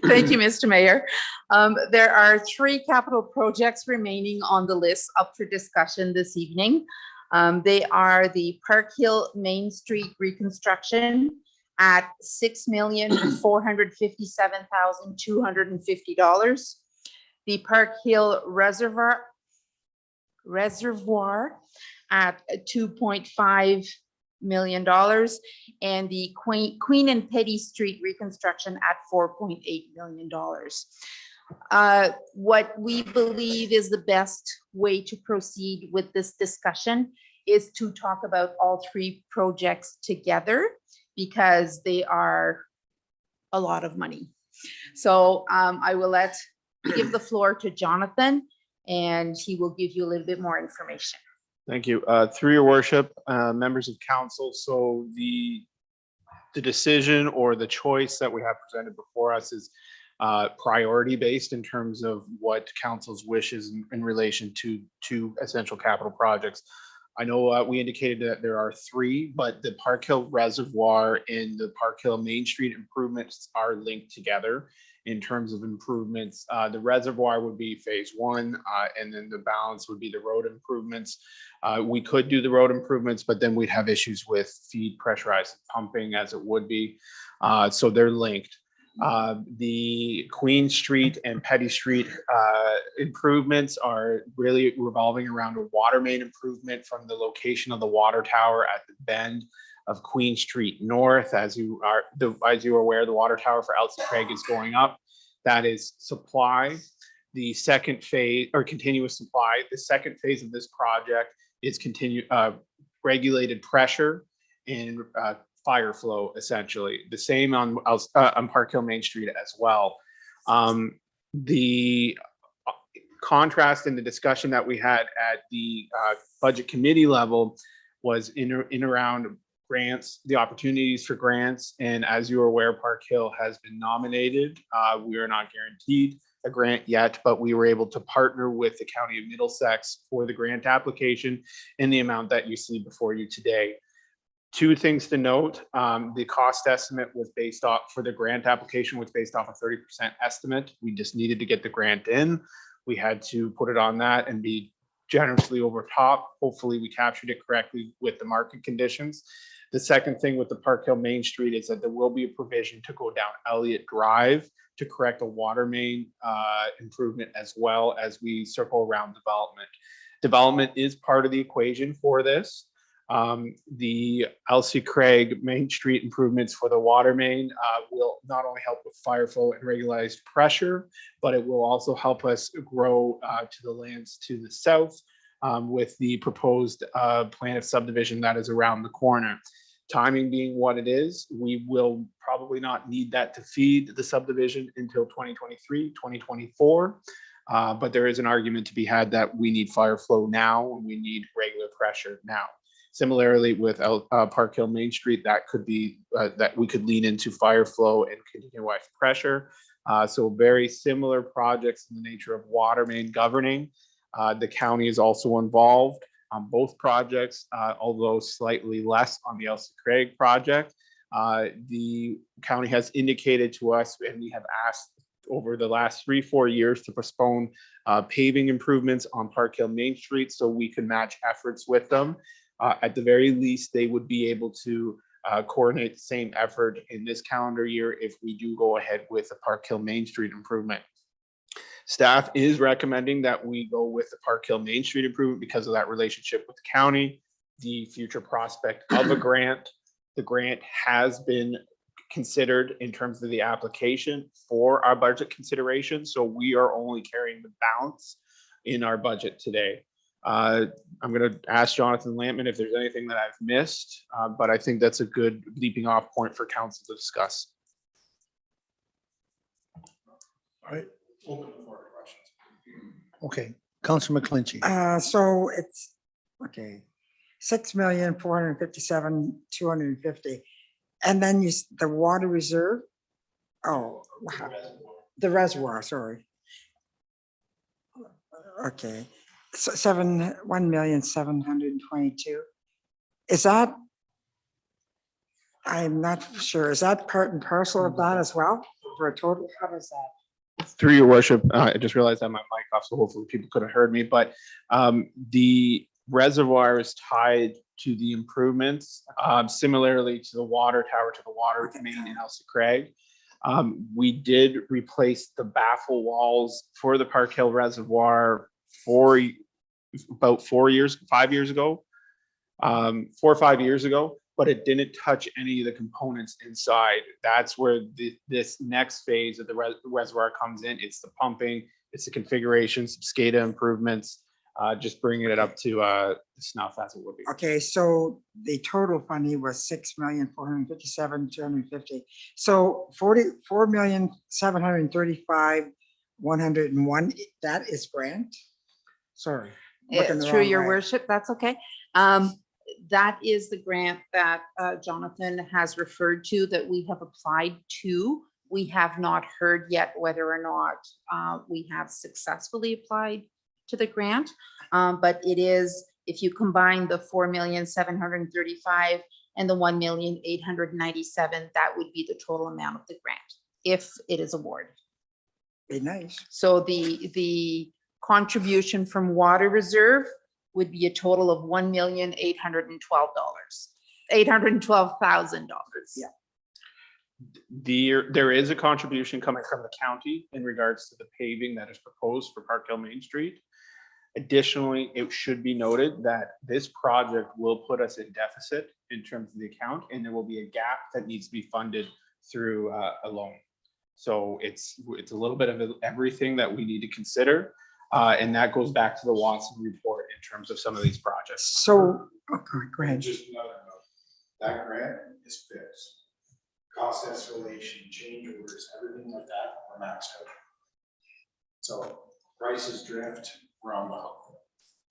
Thank you, Mr. Mayor. There are 3 capital projects remaining on the list up for discussion this evening. They are the Park Hill Main Street reconstruction at $6,457,250. The Park Hill Reservoir at $2.5 million, and the Queen and Petty Street reconstruction at $4.8 million. What we believe is the best way to proceed with this discussion is to talk about all 3 projects together because they are a lot of money. So I will give the floor to Jonathan, and he will give you a little bit more information. Thank you. Through your worship, members of council. So the decision or the choice that we have presented before us is priority based in terms of what council's wishes in relation to 2 essential capital projects. I know we indicated that there are 3, but the Park Hill Reservoir and the Park Hill Main Street improvements are linked together in terms of improvements. The reservoir would be phase 1, and then the balance would be the road improvements. We could do the road improvements, but then we'd have issues with feed pressurized pumping as it would be. So they're linked. The Queen Street and Petty Street improvements are really revolving around a water main improvement from the location of the water tower at the bend of Queen Street North. As you are aware, the water tower for Elsie Craig is going up. That is supply. The second phase, or continuous supply, the second phase of this project is regulated pressure and fire flow, essentially. The same on Park Hill Main Street as well. The contrast in the discussion that we had at the budget committee level was in around grants, the opportunities for grants. And as you are aware, Park Hill has been nominated. We are not guaranteed a grant yet, but we were able to partner with the County of Middlesex for the grant application in the amount that you see before you today. 2 things to note. The cost estimate was based off, for the grant application, was based off a 30% estimate. We just needed to get the grant in. We had to put it on that and be generously over top. Hopefully we captured it correctly with the market conditions. The second thing with the Park Hill Main Street is that there will be a provision to go down Elliott Drive to correct a water main improvement, as well as we circle around development. Development is part of the equation for this. The Elsie Craig Main Street improvements for the water main will not only help with fire flow and regularized pressure, but it will also help us grow to the lands to the south with the proposed plan of subdivision that is around the corner. Timing being what it is, we will probably not need that to feed the subdivision until 2023, 2024. But there is an argument to be had that we need fire flow now and we need regular pressure now. Similarly with Park Hill Main Street, that could be that we could lean into fire flow and continuous pressure. So very similar projects in the nature of water main governing. The county is also involved on both projects, although slightly less on the Elsie Craig project. The county has indicated to us, and we have asked over the last 3-4 years to postpone paving improvements on Park Hill Main Street so we can match efforts with them. At the very least, they would be able to coordinate the same effort in this calendar year if we do go ahead with the Park Hill Main Street improvement. Staff is recommending that we go with the Park Hill Main Street improvement because of that relationship with the county, the future prospect of a grant. The grant has been considered in terms of the application for our budget consideration. So we are only carrying the balance in our budget today. I'm going to ask Jonathan Lampman if there's anything that I've missed, but I think that's a good leaping off point for council to discuss. All right. Open the floor to questions. Okay, Councilor McClinchy. So it's okay. 6,457,250. And then the water reserve. Oh, wow. The reservoir, sorry. Okay, so 1,722,000. Is that? I'm not sure. Is that part and parcel of that as well? For a total, how does that? Through your worship, I just realized that my mic off, so hopefully people could have heard me, but the reservoir is tied to the improvements, similarly to the water tower, to the water main in House of Craig. We did replace the baffle walls for the Park Hill Reservoir about 5 years ago, 4 or 5 years ago, but it didn't touch any of the components inside. That's where this next phase of the reservoir comes in. It's the pumping, it's the configuration, some SCADA improvements, just bringing it up to snuff as it would be. Okay, so the total funding was 6,457,250. So 44,735,101. That is grant. Sorry. looking the Through wrong your way. worship, that's okay. That is the grant that Jonathan has referred to that we have applied to. We have not heard yet whether or not we have successfully applied to the grant. But it is, if you combine the 4,735,000 and the 1,897,000, that would be the total amount of the grant if it is awarded. Be nice. So the contribution from water reserve would be a total of $1,812,000. Yeah. There is a contribution coming from the county in regards to the paving that is proposed for Park Hill Main Street. Additionally, it should be noted that this project will put us in deficit in terms of the account, and there will be a gap that needs to be funded through a loan. So it's a little bit of everything that we need to consider. And that goes back to the Watson report in terms of some of these projects. So, okay, go ahead. Just another note, that grant is fixed. Cost escalation, change orders, everything like that are maxed out. So prices drift from,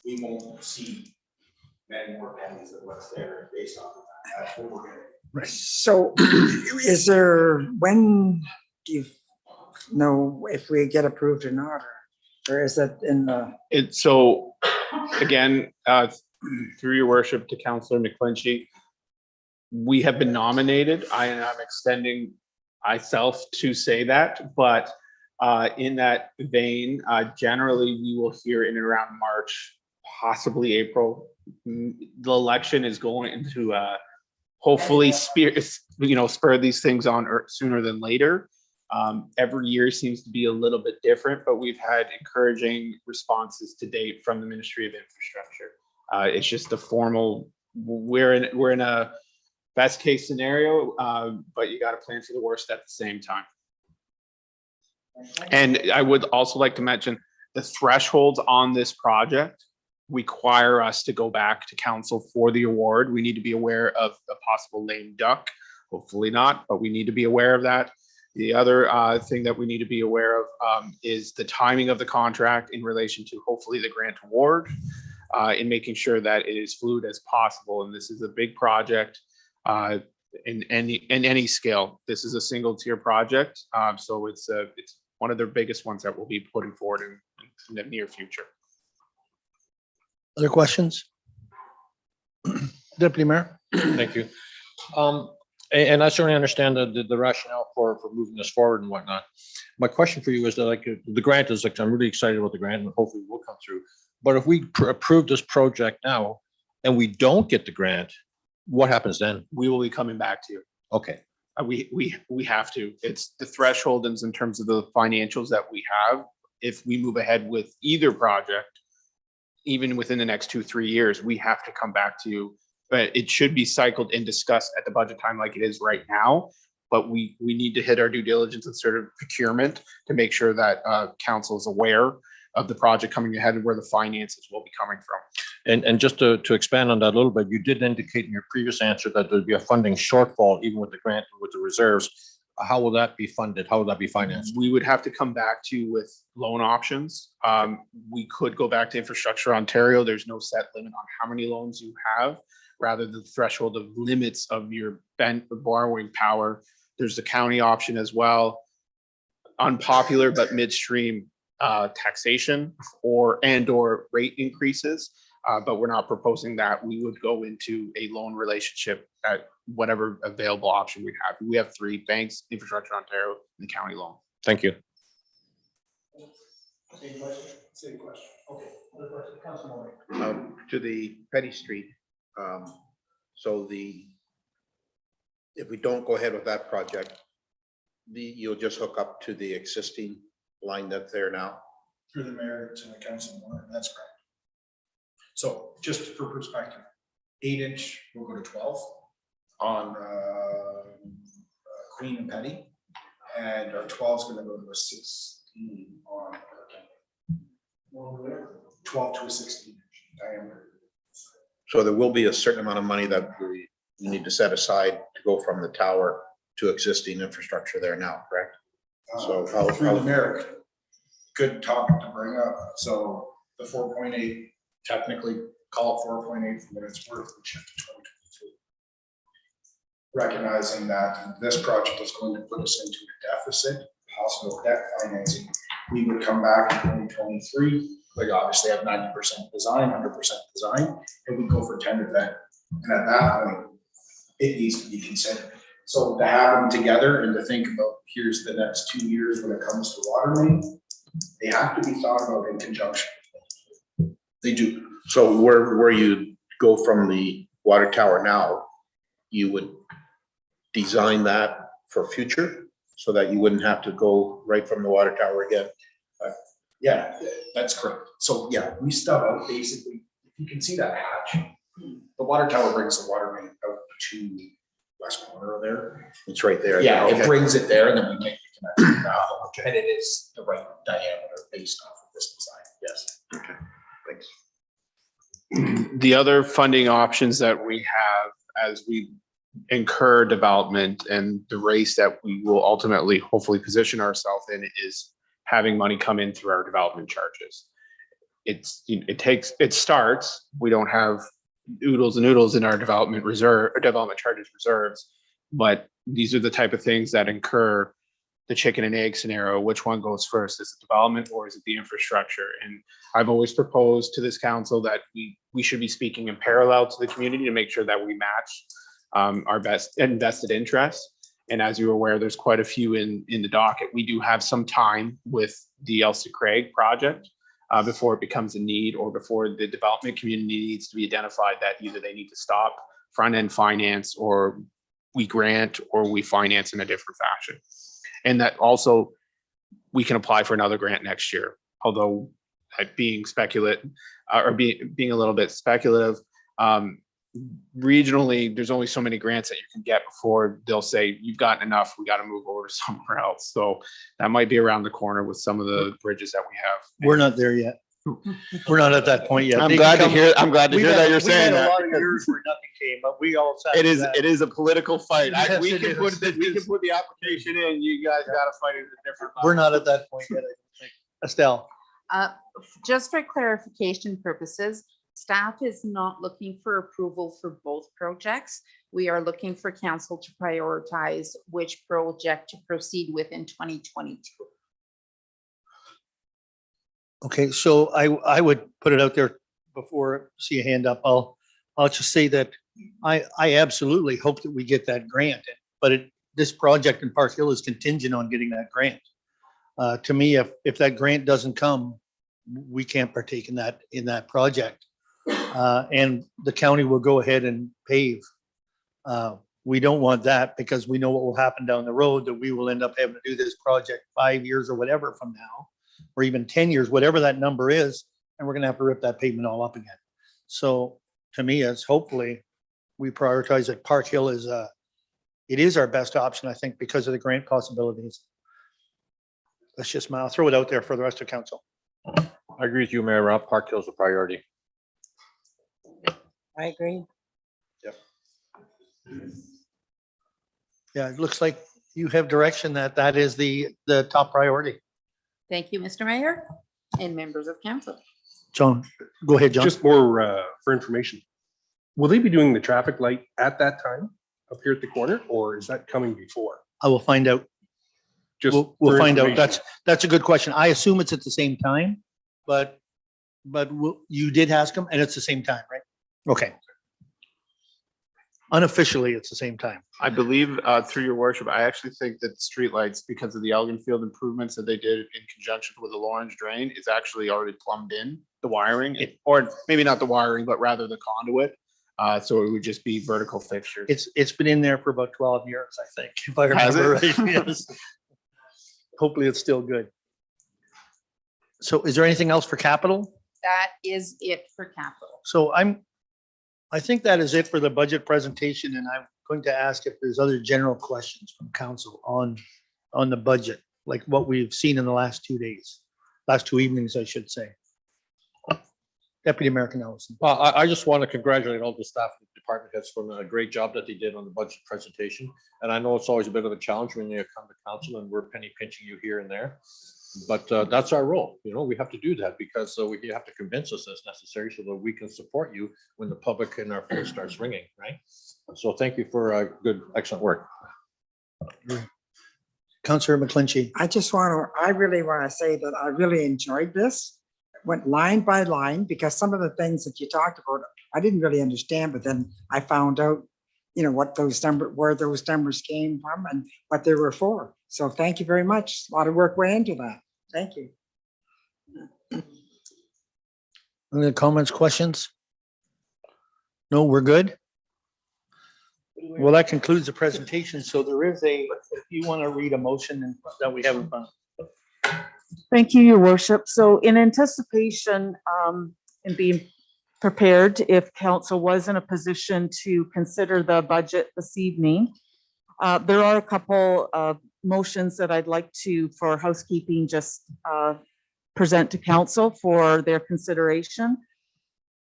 we won't see many more pennies than what's there based off of that. That's what we're getting. Right. So is there, when do you know if we get approved or not? Or is that in the? So again, through your worship to Councillor McClinchy, we have been nominated. I'm extending myself to say that, but in that vein, generally we will hear in and around March, possibly April. The election is going to hopefully spur these things on sooner than later. Every year seems to be a little bit different, but we've had encouraging responses to date from the Ministry of Infrastructure. It's just a formal, we're in a best case scenario, but you got to plan for the worst at the same time. And I would also like to mention the thresholds on this project require us to go back to council for the award. We need to be aware of a possible lame duck, hopefully not, but we need to be aware of that. The other thing that we need to be aware of is the timing of the contract in relation to hopefully the grant award, in making sure that it is fluid as possible. And this is a big project in any scale. This is a single tier project. So it's one of the biggest ones that we'll be putting forward in the near future. Other questions? Deputy Mayor? Thank you. And I certainly understand the rationale for moving this forward and whatnot. My question for you is that, like, the grant is, like, I'm really excited about the grant and hopefully it will come through. But if we approve this project now and we don't get the grant, what happens then? We will be coming back to you. Okay. We have to. It's the threshold in terms of the financials that we have. If we move ahead with either project, even within the next 2-3 years, we have to come back to you. But it should be cycled and discussed at the budget time like it is right now. But we need to hit our due diligence and sort of procurement to make sure that council is aware of the project coming ahead and where the finances will be coming from. And just to expand on that a little bit, you did indicate in your previous answer that there'd be a funding shortfall even with the grant and with the reserves. how will that be funded? How will that be financed? We would have to come back to you with loan options. We could go back to Infrastructure Ontario. There's no set limit on how many loans you have, rather the threshold of limits of your borrowing power. There's the county option as well. Unpopular but midstream taxation or rate increases. But we're not proposing that. We would go into a loan relationship at whatever available option we have. We have three: banks, Infrastructure Ontario, and the county loan. Thank you. Same question? Same question. Okay. Other question, Councilor Moore. To the Petty Street. So if we don't go ahead with that project, you'll just hook up to the existing line that's there now. Through the mayor to the Councilor Moore, that's correct. So just for perspective, 8-inch will go to 12 on Queen and Petty, and our 12 is going to go to a 16 on 12 to a 16 inch diameter. So there will be a certain amount of money that we need to set aside to go from the tower to existing infrastructure there now, correct? So Through the mayor, good topic to bring up. So the 4.8, technically call it 4.8 for what it's worth, we shift to 2022. Recognizing that this project is going to put us into a deficit, possible debt financing, we would come back in 2023. We obviously have 90% design, 100% design, and we go for tender then. And at that point, it needs to be considered. So to have them together and to think about here's the next 2 years when it comes to water main, they have to be thought about in conjunction. They do. So where you go from the water tower now, you would design that for future so that you wouldn't have to go right from the water tower again. Yeah, that's correct. So yeah, we stub out basically, if you can see that hatch, the water tower brings the water main out to west corner there. It's right there. Yeah, it Okay. brings it there and then we make the connection now. And it is the right diameter based off of this design, yes. Okay, thanks. The other funding options that we have as we incur development and the race that we will ultimately hopefully position ourselves in is having money come in through our development charges. It starts, we don't have oodles and noodles in our development charges reserves, but these are the type of things that incur the chicken and egg scenario. Which one goes first? Is it development or is it the infrastructure? And I've always proposed to this council that we should be speaking in parallel to the community to make sure that we match our best invested interests. And as you're aware, there's quite a few in the docket. We do have some time with the Elster Craig project before it becomes a need or before the development community needs to be identified that either they need to stop front-end finance or we grant or we finance in a different fashion. And that also we can apply for another grant next year, although being speculative or being a little bit speculative, regionally, there's only so many grants that you can get before they'll say, you've gotten enough, we got to move over to somewhere else. So that might be around the corner with some of the bridges that we have. We're not there yet. We're not at that point yet. I'm They glad to come- hear that we've you're had saying a that. lot of years where nothing came, but we all. sat It through is, that. it is a political fight. Yes, We it can is. put It is. the application in, you guys got to fight it a different. We're not at that point yet, I don't think. Estelle, Just for clarification purposes, staff is not looking for approval for both projects. We are looking for council to prioritize which project to proceed with in 2022. okay, so I would put it out there before I see a hand up. I'll just say that I absolutely hope that we get that grant, but this project in Park Hill is contingent on getting that grant. To me, if that grant doesn't come, we can't partake in that project. And the county will go ahead and pave. We don't want that because we know what will happen down the road, that we will end up having to do this project 5 years or whatever from now, or even 10 years, whatever that number is, and we're gonna have to rip that pavement all up again. So to me, it's hopefully we prioritize that Park Hill is it is our best option, I think, because of the grant possibilities. I'll throw it out there for the rest of council. I agree with you, Mayor Rob. Park Hill's a priority. I agree. Yeah, it looks like you have direction that that is the top priority. Thank you, Mr. Mayor and members of council. John, go ahead, John. Just more for information. Will they be doing the traffic light at that time up here at the corner, or is that coming before? I will find out. Just We'll for find out. information. That's a good question. I assume it's at the same time, but you did ask them and it's the same time, right? Okay. Unofficially, it's the same time. I believe, through your worship, I actually think that streetlights, because of the Elgin Field improvements that they did in conjunction with the Lawrence Drain, is actually already plumbed in, the wiring, or maybe not the wiring, but rather the conduit. So it would just be vertical fixtures. It's been in there for about 12 years, I think, if I Has remember it? right. Yes. Hopefully it's still good. So is there anything else for capital? That is it for capital. So I think that is it for the budget presentation, and I'm going to ask if there's other general questions from council on the budget, like what we've seen in the last 2 days, last 2 evenings, I should say. Deputy Mayor Ellison. Well, I just want to congratulate all the staff and department heads for the great job that they did on the budget presentation. And I know it's always a bit of a challenge when you come to council and we're penny pinching you here and there. But that's our role. You know, we have to do that because you have to convince us as necessary so that we can support you when the public and our phone starts ringing, right? So thank you for good, excellent work. Councillor McClinchy. I really want to say that I really enjoyed this. Went line by line because some of the things that you talked about, I didn't really understand, but then I found out, what where those numbers came from and what they were for. So thank you very much. A lot of work went into that. Thank you. Any comments, questions? No, we're good? Well, that concludes the presentation. So there is if you want to read a motion that we have in front. Thank you, Your Worship. So in anticipation and being prepared, if council was in a position to consider the budget this evening, there are a couple of motions that I'd like to, for housekeeping, just present to council for their consideration.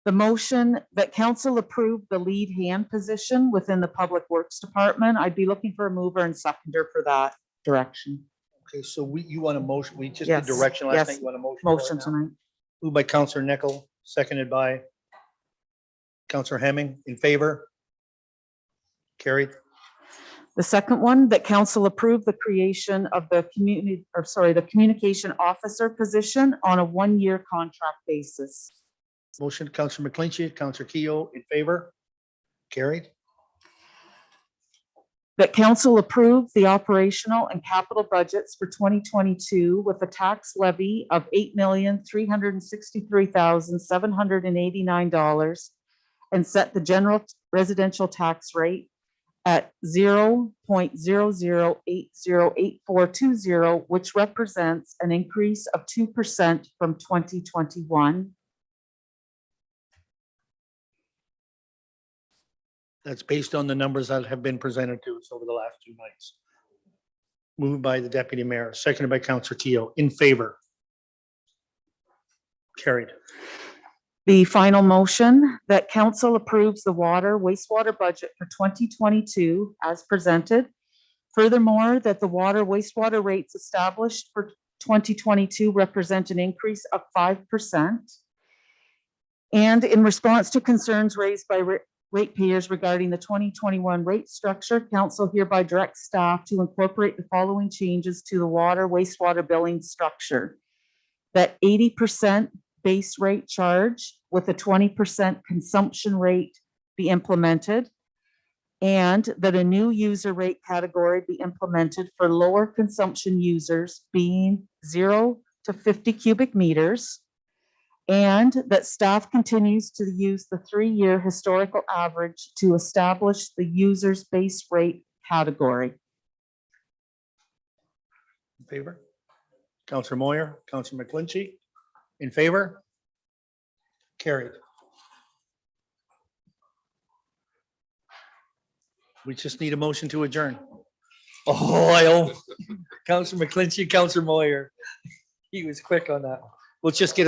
The motion that council approve the lead hand position within the Public Works Department. I'd be looking for a mover and seconder for that direction. Okay, so you want a motion, we just did Yes, direction last yes. night, you want a motion? for it Motion now? tonight. Moved by Councillor Nickel, seconded by Councillor Hemming, in favor? Carried. The second one, that council approve the creation of the the communication officer position on a one-year contract basis. Motion, Councillor McClinchy, Councillor Keough, in favor? Carried. That council approve the operational and capital budgets for 2022 with a tax levy of $8,363,789 and set the general residential tax rate at 0.00808420, which represents an increase of 2% from 2021. That's based on the numbers that have been presented to us over the last 2 nights. Moved by the Deputy Mayor, seconded by Councillor Keough, in favor? Carried. The final motion, that council approves the water wastewater budget for 2022 as presented. Furthermore, that the water wastewater rates established for 2022 represent an increase of 5%. And in response to concerns raised by ratepayers regarding the 2021 rate structure, council hereby directs staff to incorporate the following changes to the water wastewater billing structure. That 80% base rate charge with a 20% consumption rate be implemented, and that a new user rate category be implemented for lower consumption users being 0 to 50 cubic meters, and that staff continues to use the 3-year historical average to establish the user's base rate category. In favor? Councillor Moyer, Councillor McClinchy, in favor? Carried. We just need a motion to adjourn. Oh, Councillor McClinchy, Councillor Moyer. He was quick on that. We'll just get a